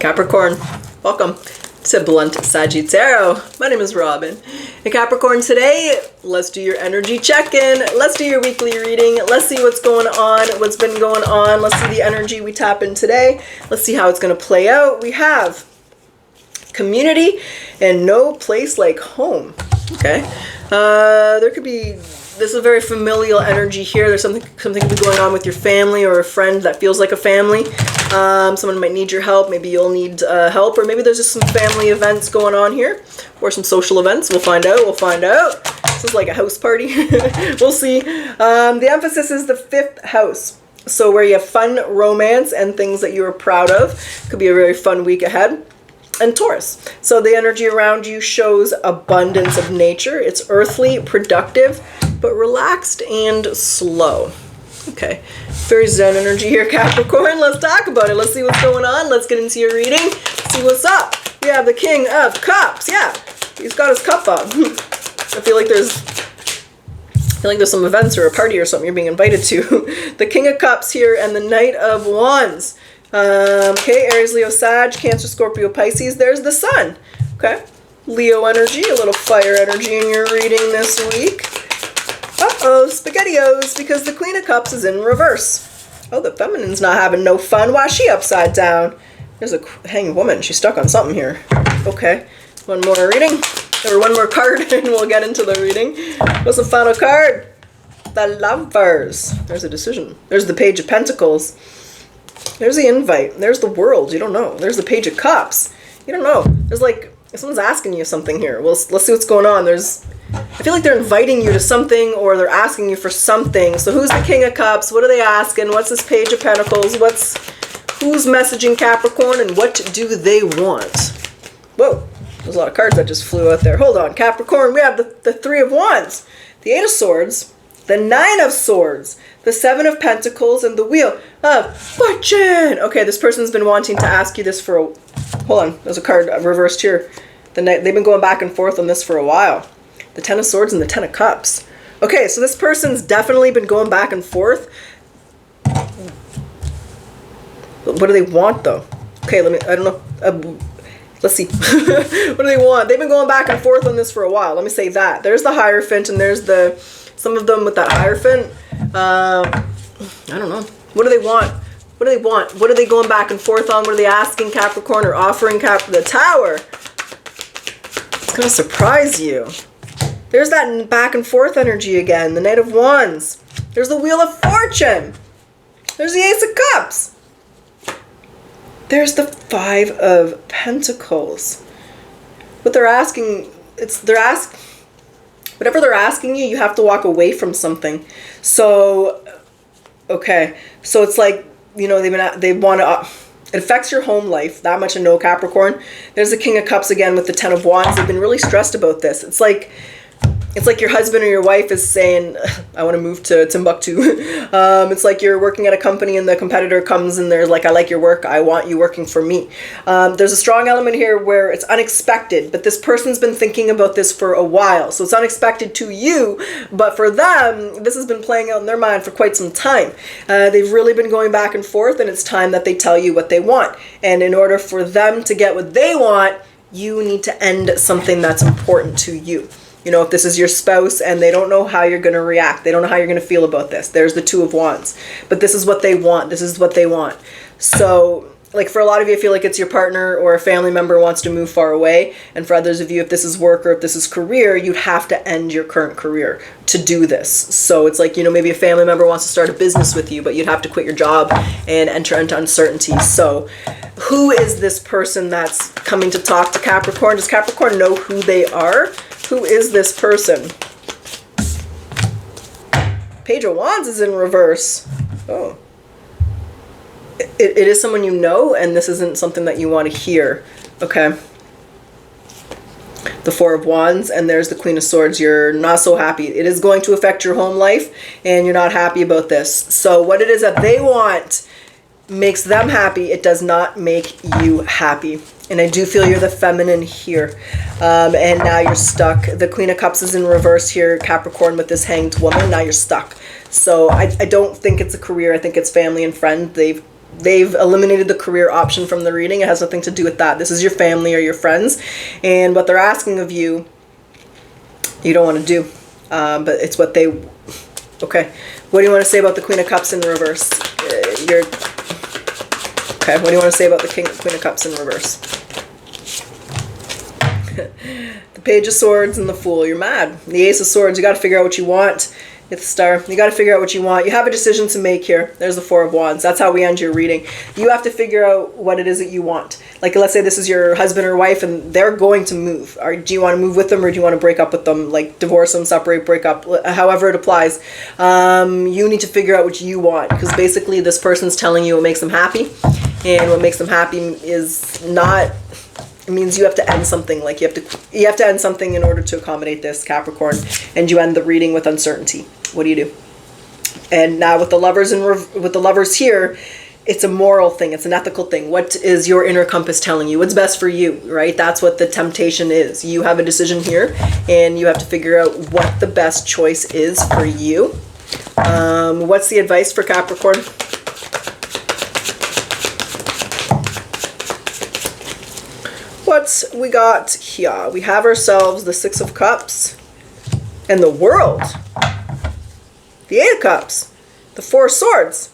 Capricorn, welcome to Bluntsaggie Tarot. My name is Robin. And Capricorn, today, let's do your energy check-in. Let's do your weekly reading. Let's see what's going on, what's been going on. Let's see the energy we tap in today. Let's see how it's going to play out. We have community and no place like home. Okay. There could be... This is a very familial energy here. There's something could be going on with your family or a friend that feels like a family. Someone might need your help. Maybe you'll need help, or maybe there's just some family events going on here, or some social events. We'll find out. We'll find out. This is like a house party. We'll see. The emphasis is the 5th house. So where you have fun, romance, and things that you are proud of. Could be a very fun week ahead. And Taurus. So the energy around you shows abundance of nature. It's earthly, productive, but relaxed and slow. Okay, very zen energy here, Capricorn. Let's talk about it. Let's see what's going on. Let's get into your reading. See what's up. We have the King of Cups. Yeah, he's got his cup up. I feel like there's some events or a party or something you're being invited to. The King of Cups here and the Knight of Wands. Okay, Aries, Leo, Sag, Cancer, Scorpio, Pisces. There's the Sun. Okay, Leo energy, a little fire energy in your reading this week. Uh-oh, SpaghettiOs, because the Queen of Cups is in reverse. Oh, the feminine's not having no fun. Why is she upside down? There's a hanging woman. She's stuck on something here. Okay, one more reading, or one more card, and we'll get into the reading. What's the final card? The Lovers. There's a decision. There's the Page of Pentacles. There's the invite. There's the World. You don't know. There's the Page of Cups. You don't know. There's like, someone's asking you something here. Well, let's see what's going on. I feel like they're inviting you to something, or they're asking you for something. So who's the King of Cups? What are they asking? What's this Page of Pentacles? Who's messaging Capricorn, and what do they want? Whoa, there's a lot of cards that just flew out there. Hold on, Capricorn. We have the 3 of Wands, the 8 of Swords, the 9 of Swords, the 7 of Pentacles, and the Wheel of Fortune. Okay, this person's been wanting to ask you this for a... Hold on, there's a card reversed here. They've been going back and forth on this for a while. The 10 of Swords and the 10 of Cups. Okay, so this person's definitely been going back and forth. What do they want, though? Okay, I don't know. Let's see. What do they want? They've been going back and forth on this for a while. Let me say that. There's the Hierophant, and there's some of them with that Hierophant. I don't know. What do they want? What do they want? What are they going back and forth on? What are they asking Capricorn or offering the Tower? It's going to surprise you. There's that back and forth energy again. The Knight of Wands. There's the Wheel of Fortune. There's the Ace of Cups. There's the 5 of Pentacles. What they're asking, whatever they're asking you, you have to walk away from something. So, okay. So it's like, you know, they want to... It affects your home life. That much I know, Capricorn. There's the King of Cups again with the 10 of Wands. They've been really stressed about this. It's like your husband or your wife is saying, I want to move to Timbuktu. It's like you're working at a company and the competitor comes and there's like, I like your work. I want you working for me. There's a strong element here where it's unexpected, but this person's been thinking about this for a while. So it's unexpected to you, but for them, this has been playing out in their mind for quite some time. They've really been going back and forth, and it's time that they tell you what they want. And in order for them to get what they want, you need to end something that's important to you. You know, if this is your spouse and they don't know how you're going to react, they don't know how you're going to feel about this. There's the 2 of Wands. But this is what they want. This is what they want. So, like for a lot of you, I feel like it's your partner or a family member wants to move far away. And for others of you, if this is work or if this is career, you'd have to end your current career to do this. So it's like, you know, maybe a family member wants to start a business with you, but you'd have to quit your job and enter into uncertainty. So who is this person that's coming to talk to Capricorn? Does Capricorn know who they are? Who is this person? Page of Wands is in reverse. Oh. It is someone you know, and this isn't something that you want to hear. Okay. The 4 of Wands, and there's the Queen of Swords. You're not so happy. It is going to affect your home life, and you're not happy about this. So what it is that they want makes them happy. It does not make you happy. And I do feel you're the feminine here. And now you're stuck. The Queen of Cups is in reverse here, Capricorn, with this hanged woman. Now you're stuck. So I don't think it's a career. I think it's family and friend. They've they've eliminated the career option from the reading. It has nothing to do with that. This is your family or your friends, and what they're asking of you, you don't want to do, but it's what they... Okay, what do you want to say about the Queen of Cups in reverse? Okay, what do you want to say about the Queen of Cups in reverse? The Page of Swords and the Fool. You're mad. The Ace of Swords. You got to figure out what you want. Get the Star. You got to figure out what you want. You have a decision to make here. There's the Four of Wands. That's how we end your reading. You have to figure out what it is that you want. Like, let's say this is your husband or wife and they're going to move. Do you want to move with them, or do you want to break up with them? Like, divorce them, separate, break up, however it applies. You need to figure out what you want, because basically this person's telling you what makes them happy, and what makes them happy is not... It means you have to end something. Like, you have to end something in order to accommodate this, Capricorn, and you end the reading with uncertainty. What do you do? And now with the Lovers with the Lovers here, it's a moral thing. It's an ethical thing. What is your inner compass telling you? What's best for you, right? That's what the temptation is. You have a decision here, and you have to figure out what the best choice is for you. What's the advice for Capricorn? What we got here? We have ourselves the Six of Cups and the World. The Eight of Cups, the Four of Swords.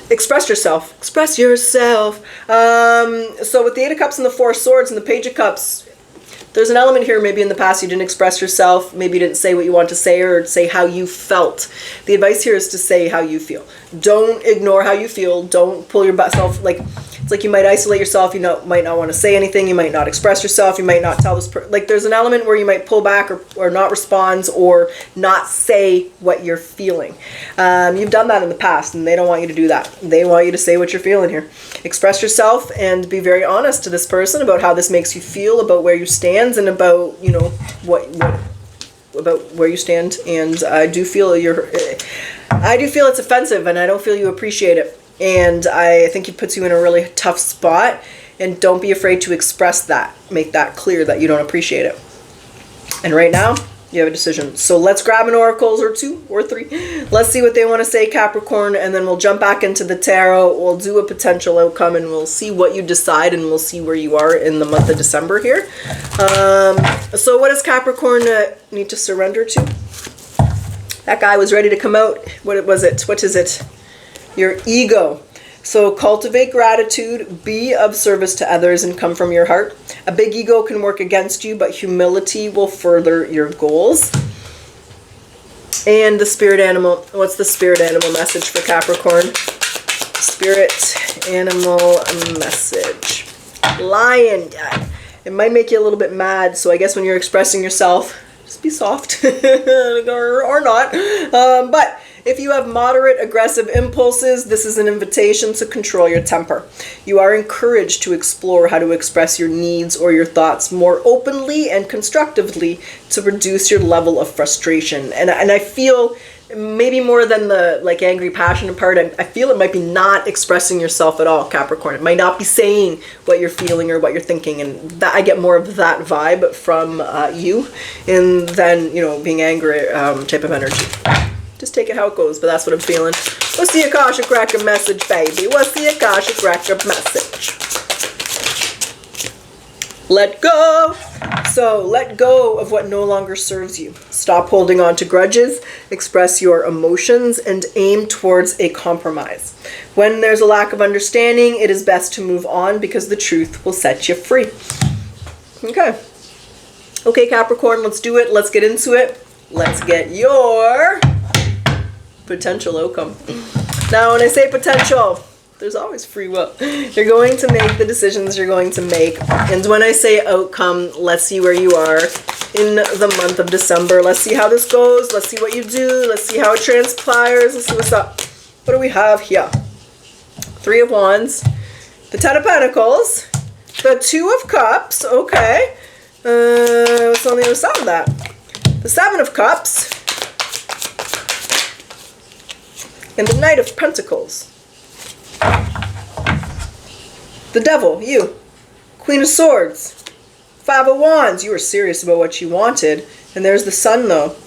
Express yourself. Express yourself. So with the Eight of Cups and the Four of Swords and the Page of Cups, there's an element here, maybe in the past you didn't express yourself, maybe you didn't say what you want to say, or say how you felt. The advice here is to say how you feel. Don't ignore how you feel. Don't pull yourself, like, it's like you might isolate yourself, you might not want to say anything, you might not express yourself, you might not tell this person, like, there's an element where you might pull back or not respond or not say what you're feeling. You've done that in the past, and they don't want you to do that. They want you to say what you're feeling here. Express yourself and be very honest to this person about how this makes you feel, about where you stand, and about, about where you stand. And I do feel it's offensive, and I don't feel you appreciate it. And I think it puts you in a really tough spot, and don't be afraid to express that. Make that clear that you don't appreciate it. And right now, you have a decision. So let's grab an oracle or two or three. Let's see what they want to say, Capricorn, and then we'll jump back into the tarot. We'll do a potential outcome, and we'll see what you decide, and we'll see where you are in the month of December here. So what does Capricorn need to surrender to? That guy was ready to come out. What was it? What is it? Your ego. So cultivate gratitude, be of service to others, and come from your heart. A big ego can work against you, but humility will further your goals. And the spirit animal. What's the spirit animal message for Capricorn? Spirit animal message. Lion. It might make you a little bit mad, so I guess when you're expressing yourself, just be soft or not. But if you have moderate aggressive impulses, this is an invitation to control your temper. You are encouraged to explore how to express your needs or your thoughts more openly and constructively to reduce your level of frustration. And I feel, maybe more than the angry, passionate part, I feel it might be not expressing yourself at all, Capricorn. It might not be saying what you're feeling or what you're thinking, and that I get more of that vibe from you, and then being angry type of energy. Just take it how it goes, but that's what I'm feeling. What's the Akashic Record message, baby? What's the Akashic Record message? Let go. So let go of what no longer serves you. Stop holding on to grudges, express your emotions, and aim towards a compromise. When there's a lack of understanding, it is best to move on, because the truth will set you free. Okay. Okay, Capricorn, let's do it. Let's get into it. Let's get your potential outcome. Now, when I say potential, there's always free will. You're going to make the decisions you're going to make. And when I say outcome, let's see where you are in the month of December. Let's see how this goes. Let's see what you do. Let's see how it transpires. Let's see what's up. What do we have here? Three of Wands, the Ten of Pentacles, the Two of Cups. Okay. What's on the other side of that? The Seven of Cups, and the Knight of Pentacles. The Devil, you. Queen of Swords. Five of Wands, you were serious about what you wanted. And there's the Sun, though.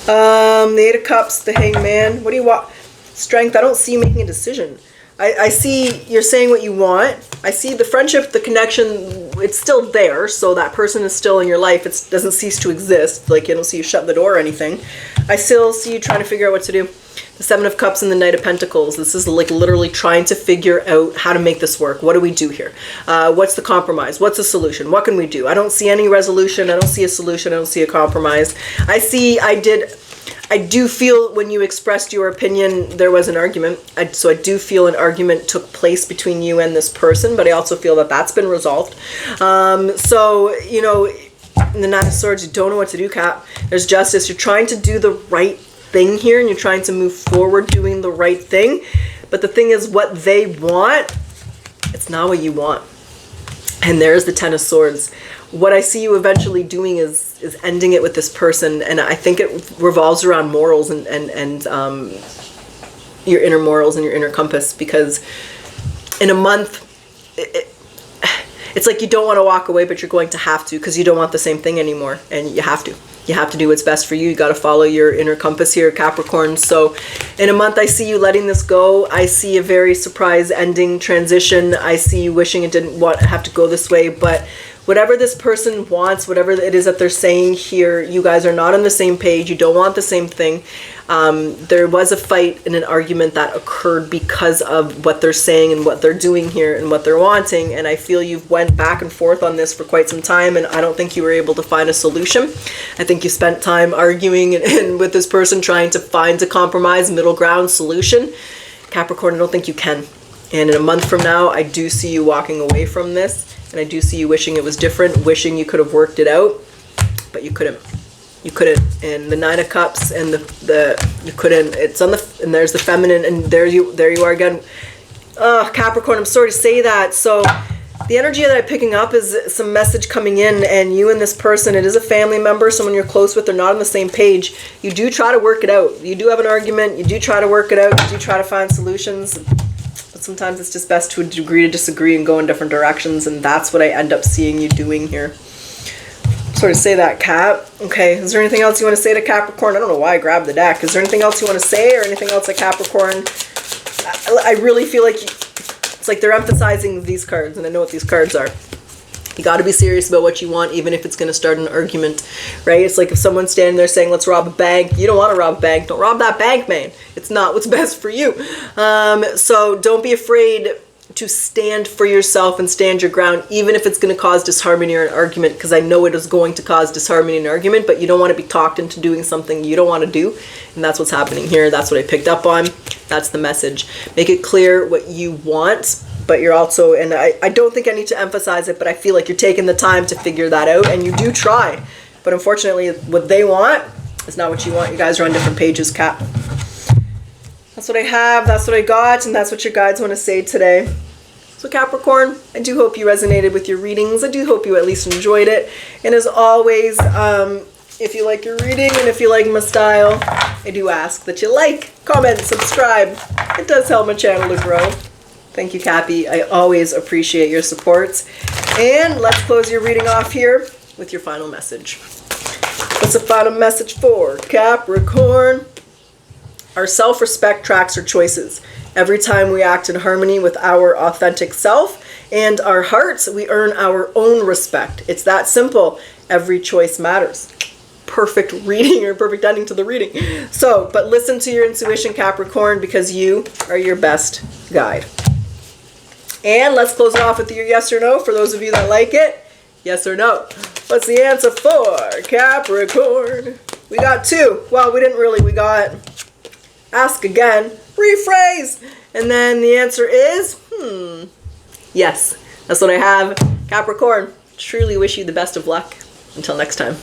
The Eight of Cups, the Hangman. What do you want? Strength. I don't see you making a decision. I see you're saying what you want. I see the friendship, the connection, it's still there. So that person is still in your life. It doesn't cease to exist. Like, I don't see you shut the door or anything. I still see you trying to figure out what to do. The Seven of Cups and the Knight of Pentacles. This is like literally trying to figure out how to make this work. What do we do here? What's the compromise? What's the solution? What can we do? I don't see any resolution. I don't see a solution. I don't see a compromise. I do feel when you expressed your opinion, there was an argument. So I do feel an argument took place between you and this person, but I also feel that that's been resolved. So, you know, in the Nine of Swords, you don't know what to do, Cap. There's justice. You're trying to do the right thing here, and you're trying to move forward doing the right thing. But the thing is, what they want, it's not what you want. And there's the Ten of Swords. What I see you eventually doing is ending it with this person, and I think it revolves around morals and your inner morals and your inner compass, because in a month, it's like you don't want to walk away, but you're going to have to, because you don't want the same thing anymore, and you have to. You have to do what's best for you. You got to follow your inner compass here, Capricorn. So in a month, I see you letting this go. I see a very surprise ending, transition. I see you wishing it didn't have to go this way, but whatever this person wants, whatever it is that they're saying here, you guys are not on the same page. You don't want the same thing. There was a fight and an argument that occurred because of what they're saying and what they're doing here and what they're wanting. And I feel you've went back and forth on this for quite some time, and I don't think you were able to find a solution. I think you spent time arguing and with this person trying to find a compromise, middle ground solution. Capricorn, I don't think you can. And in a month from now, I do see you walking away from this. And I do see you wishing it was different, wishing you could have worked it out, but you couldn't. You couldn't. And the Nine of Cups and you couldn't. It's on the, and there's the feminine, and there you are again. Capricorn, I'm sorry to say that. So the energy that I'm picking up is some message coming in, and you and this person, it is a family member, someone you're close with, they're not on the same page. You do try to work it out. You do have an argument. You do try to work it out. You do try to find solutions. But sometimes it's just best to agree to disagree and go in different directions, and that's what I end up seeing you doing here. Sort of say that, Cap. Okay, is there anything else you want to say to Capricorn? I don't know why I grabbed the deck. Is there anything else you want to say, or anything else at Capricorn? I really feel like it's like they're emphasizing these cards, and I know what these cards are. You got to be serious about what you want, even if it's going to start an argument, right? It's like if someone's standing there saying, let's rob a bank. You don't want to rob a bank. Don't rob that bank, man. It's not what's best for you. So don't be afraid to stand for yourself and stand your ground, even if it's going to cause disharmony or an argument, because I know it is going to cause disharmony and argument, but you don't want to be talked into doing something you don't want to do, and that's what's happening here. That's what I picked up on. That's the message. Make it clear what you want, but you're also, and I don't think I need to emphasize it, but I feel like you're taking the time to figure that out, and you do try, but unfortunately what they want is not what you want. You guys are on different pages, Cap. That's what I have, that's what I got, and that's what your guides want to say today. So Capricorn, I do hope you resonated with your readings. I do hope you at least enjoyed it. And as always, if you like your reading and if you like my style, I do ask that you like, comment, subscribe. It does help my channel to grow. Thank you, Cappy. I always appreciate your support. And let's close your reading off here with your final message. What's the final message for Capricorn? Our self-respect tracks our choices. Every time we act in harmony with our authentic self and our hearts, we earn our own respect. It's that simple. Every choice matters. Perfect reading, or perfect ending to the reading. So, but listen to your intuition, Capricorn, because you are your best guide. And let's close it off with your yes or no for those of you that like it. Yes or no? What's the answer for Capricorn? We got two. Well, we didn't really. We got ask again, rephrase, and then the answer is yes. That's what I have. Capricorn, truly wish you the best of luck. Until next time.